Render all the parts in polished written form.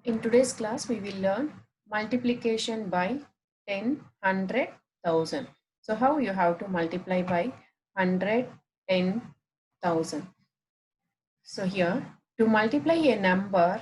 In today's class, we will learn multiplication by 10, 100, 1000. So how you have to multiply by 100, 10, 1000. So here, to multiply a number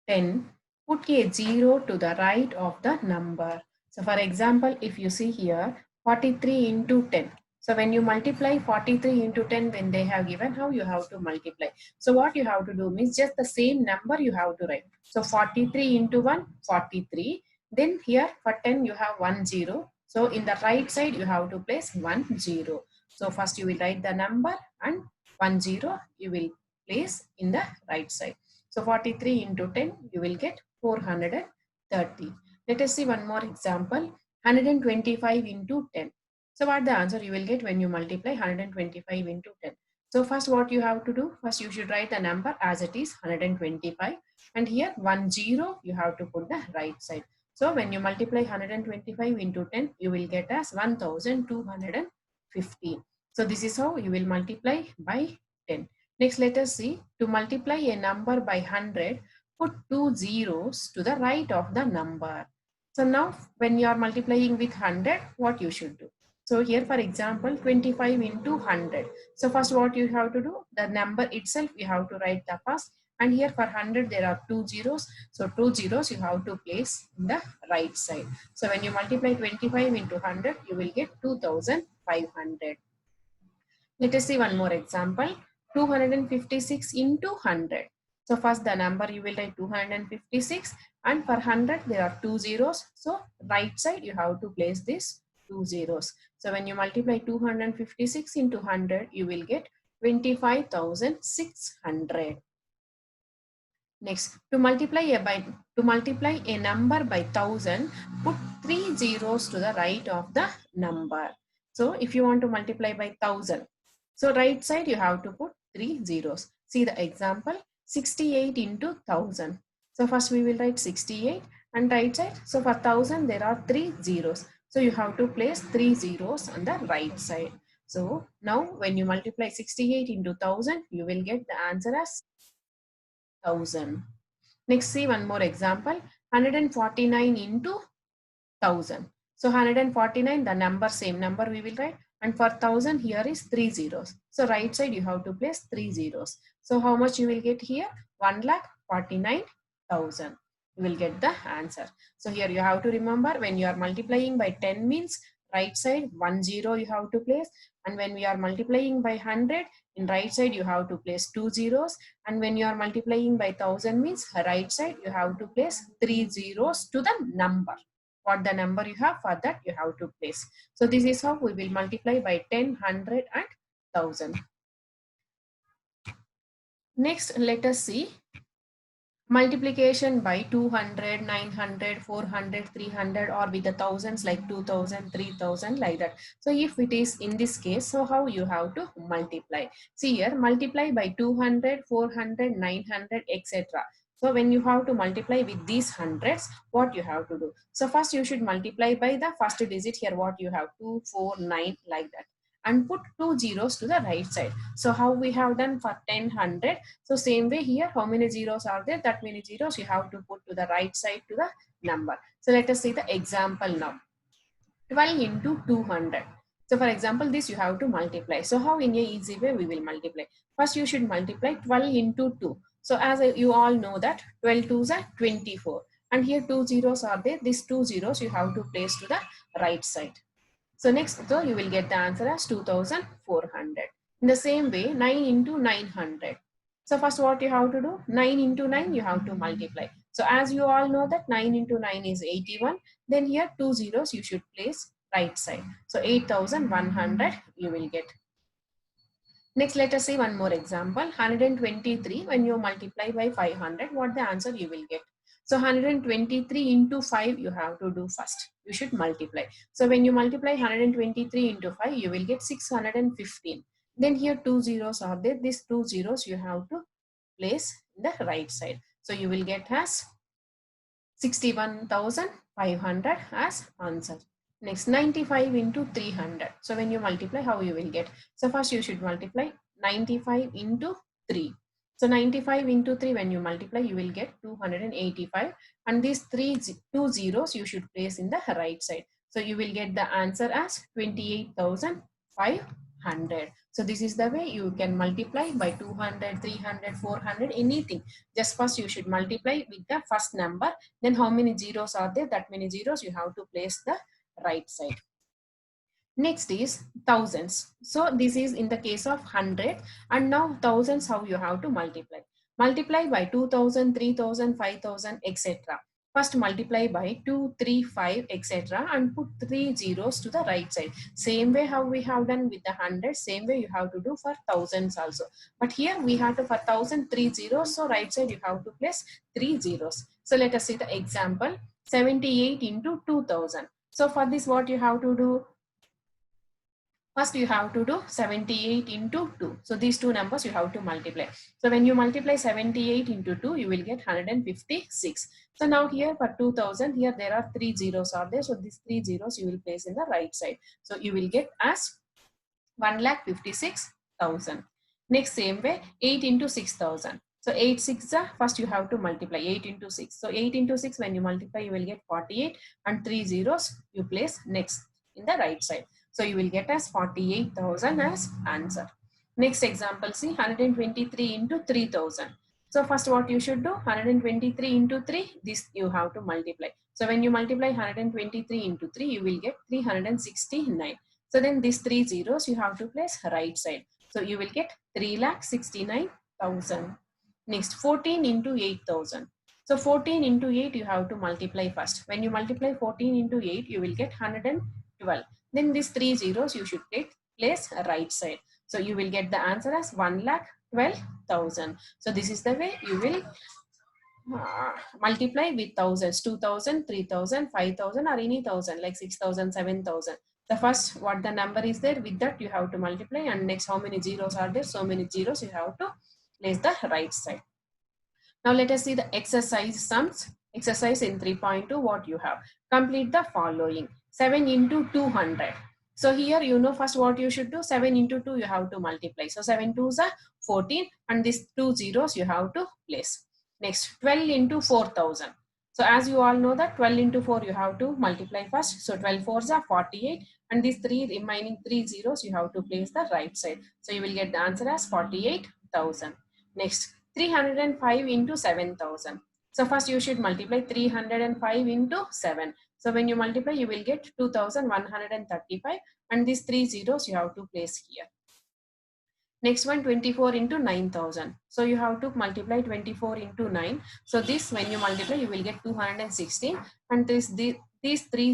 10, put a 0 to the right of the number. So for example, if you see here, 43 into 10. So when you multiply 43 into 10, when they have given, how you have to multiply. So what you have to do means just the same number you have to write. So 43 into 1, 43. Then here for 10, you have 1 0. So in the right side, you have to place 1 0. So first you will write the number and 1 0 you will place in the right side. So 43 into 10, you will get 430. Let us see one more example. 125 into 10. So what the answer you will get when you multiply 125 into 10? So first what you have to do, first you should write the number as it is 125, and here 1 0 you have to put the right side. So when you multiply 125 into 10, you will get as 1215. So this is how you will multiply by 10. Next, let us see, to multiply a number by 100, put two zeros to the right of the number. So now when you are multiplying with 100, what you should do? So here for example, 25 into 100. So first what you have to do, the number itself you have to write the first, and here for 100 there are two zeros. So two zeros you have to place in the right side. So when you multiply 25 into 100, you will get 2500. Let us see one more example. 256 into 100. So first the number you will write 256, and for 100 there are two zeros. So right side you have to place this two zeros. So when you multiply 256 into 100, you will get 25,600. Next, to multiply a number by 1000, put three zeros to the right of the number. So if you want to multiply by 1000, so right side you have to put three zeros. See the example, 68 into 1000. So first we will write 68, and right side, so for 1000 there are three zeros. So you have to place three zeros on the right side. So now when you multiply 68 into 1000, you will get the answer as 1000. Next, see one more example, 149 into 1000. So 149, the number, same number we will write, and for 1000 here is three zeros. So right side you have to place three zeros. So how much you will get here? 1,49,000. You will get the answer. So here you have to remember, when you are multiplying by 10 means right side 1 0 you have to place, and when we are multiplying by 100, in right side you have to place two zeros, and when you are multiplying by 1000 means right side you have to place three zeros to the number. What the number you have, for that you have to place. So this is how we will multiply by 10, 100 and 1000. Next, let us see multiplication by 200, 900, 400, 300, or with the thousands like 2000, 3000, like that. So if it is in this case, so how you have to multiply? See here, multiply by 200, 400, 900, etc. So when you have to multiply with these hundreds, what you have to do? So first you should multiply by the first digit here, what you have, 2, 4, 9, like that, and put two zeros to the right side. So how we have done for 10, 100. So same way here, how many zeros are there? That many zeros you have to put to the right side to the number. So let us see the example now. 12 into 200. So for example, this you have to multiply. So how in a easy way we will multiply? First you should multiply 12 into 2. So as you all know that 12 2s are 24. And here two zeros are there. These two zeros you have to place to the right side. So next, so you will get the answer as 2400. In the same way, 9 into 900. So first what you have to do? 9 into 9 you have to multiply. So as you all know that 9 into 9 is 81. Then here two zeros you should place right side. So 8100 you will get. Next, let us see one more example. 123, when you multiply by 500, what the answer you will get? So 123 into 5 you have to do first. You should multiply. So when you multiply 123 into 5, you will get 615. Then here two zeros are there. These two zeros you have to place in the right side. So you will get as 61,500 as answer. Next, 95 into 300. So when you multiply, how you will get? So first you should multiply 95 into 3. So 95 into 3, when you multiply, you will get 285. And these two zeros you should place in the right side. So you will get the answer as 28,500. So this is the way you can multiply by 200, 300, 400, anything. Just first you should multiply with the first number. Then how many zeros are there? That many zeros you have to place the right side. Next is thousands. So this is in the case of 100, and now thousands, how you have to multiply. Multiply by 2000, 3000, 5000, etc. First multiply by 2, 3, 5, etc. and put 3 zeros to the right side. Same way how we have done with the 100, same way you have to do for thousands also. But here we have to for 1000, 3 zeros. So right side you have to place 3 zeros. So let us see the example. 78 into 2000. So for this what you have to do? First, you have to do 78 into 2. So these two numbers you have to multiply. So when you multiply 78 into 2, you will get 156. So now here for 2000, here there are 3 zeros are there. So these 3 zeros you will place in the right side. So you will get as 1,56,000. Next same way, 8 into 6,000. So 8 6 first you have to multiply 8 into 6. So 8 into 6, when you multiply, you will get 48, and 3 zeros you place next in the right side. So you will get as 48,000 as answer. Next example, see 123 into 3,000. So first what you should do, 123 into 3, this you have to multiply. So when you multiply 123 into 3, you will get 369. So then these 3 zeros you have to place right side. So you will get 3,69,000. Next 14 into 8,000. So 14 into 8 you have to multiply first. When you multiply 14 into 8, you will get 112. Then these 3 zeros you should place right side. So you will get the answer as 1,12,000. So this is the way you will multiply with thousands, 2000, 3000, 5000, or any thousand like 6000, 7000. The first what the number is there, with that you have to multiply, and next how many zeros are there, so many zeros you have to place the right side. Now let us see the exercise sums. Exercise in 3.2, what you have. Complete the following. 7 into 200. So here you know first what you should do. 7 into 2 you have to multiply. So 7 2s are 14, and these 2 zeros you have to place. Next 12 into 4000. So as you all know that 12 into 4 you have to multiply first. So 12 4s are 48, and these remaining 3 zeros you have to place the right side. So you will get the answer as 48,000. Next 305 into 7,000. So first you should multiply 305 into 7. So when you multiply, you will get 2,135, and these 3 zeros you have to place here. Next one, 24 into 9,000. So you have to multiply 24 into 9. So this, when you multiply, you will get 216, and these 3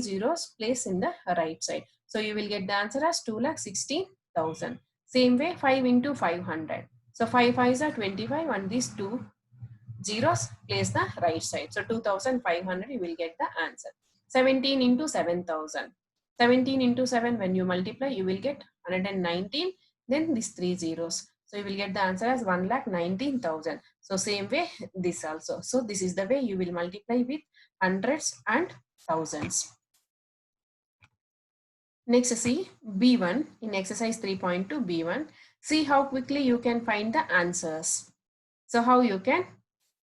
zeros place in the right side. So you will get the answer as 2,16,000. Same way, 5 into 500. So 5 5s are 25, and these 2 zeros place the right side. So 2,500 you will get the answer. 17 into 7,000. 17 into 7, when you multiply, you will get 119. Then these 3 zeros. So you will get the answer as 1,19,000. So same way this also. So this is the way you will multiply with hundreds and thousands. Next, see B1 in exercise 3.2 B1. See how quickly you can find the answers. So how you can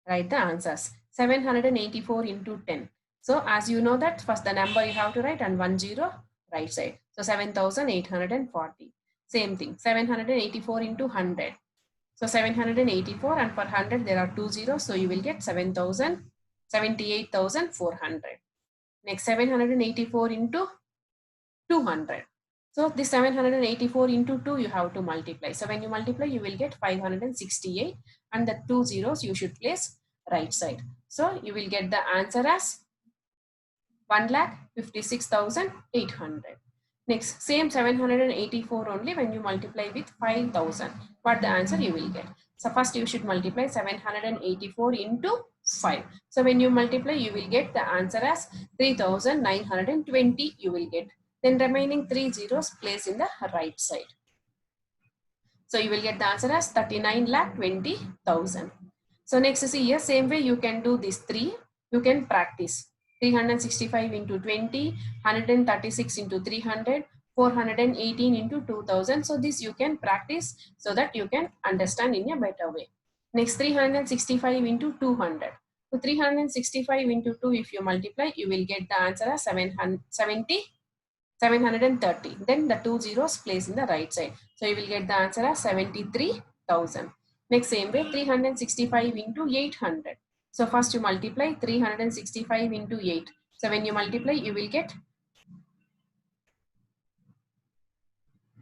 write the answers. 784 into 10. So as you know that first the number you have to write and 10 right side. So 7,840. Same thing. 784 into 100. So 784, and for 100 there are 2 zeros. So you will get 78,400. Next 784 into 200. So this 784 into 2 you have to multiply. So when you multiply, you will get 568, and the 2 zeros you should place right side. So you will get the answer as 1,56,800. Next, same 784 only, when you multiply with 5,000, what the answer you will get. So first you should multiply 784 into 5. So when you multiply, you will get the answer as 3,920 you will get. Then remaining 3 zeros place in the right side. So you will get the answer as 39,20,000. So next see here, same way you can do this 3. You can practice. 365 into 20, 136 into 300, 418 into 2000. So this you can practice so that you can understand in a better way. Next 365 into 200. So 365 into 2, if you multiply, you will get the answer as 730. Then the two zeros place in the right side. So you will get the answer as 73,000. Next same way 365 into 800. So first you multiply 365 into 8. So when you multiply, you will get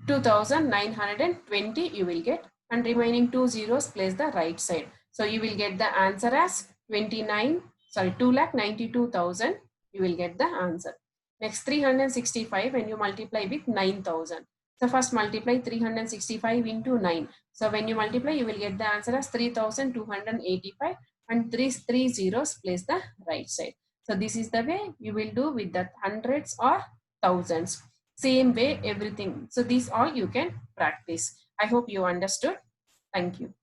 2920 you will get, and remaining two zeros place the right side. So you will get the answer as 2,92,000. You will get the answer. Next 365 when you multiply with 9,000. So first multiply 365 into 9. So when you multiply, you will get the answer as 3,285, and three zeros place the right side. So this is the way you will do with the hundreds or thousands. Same way everything. So these all you can practice. I hope you understood. Thank you.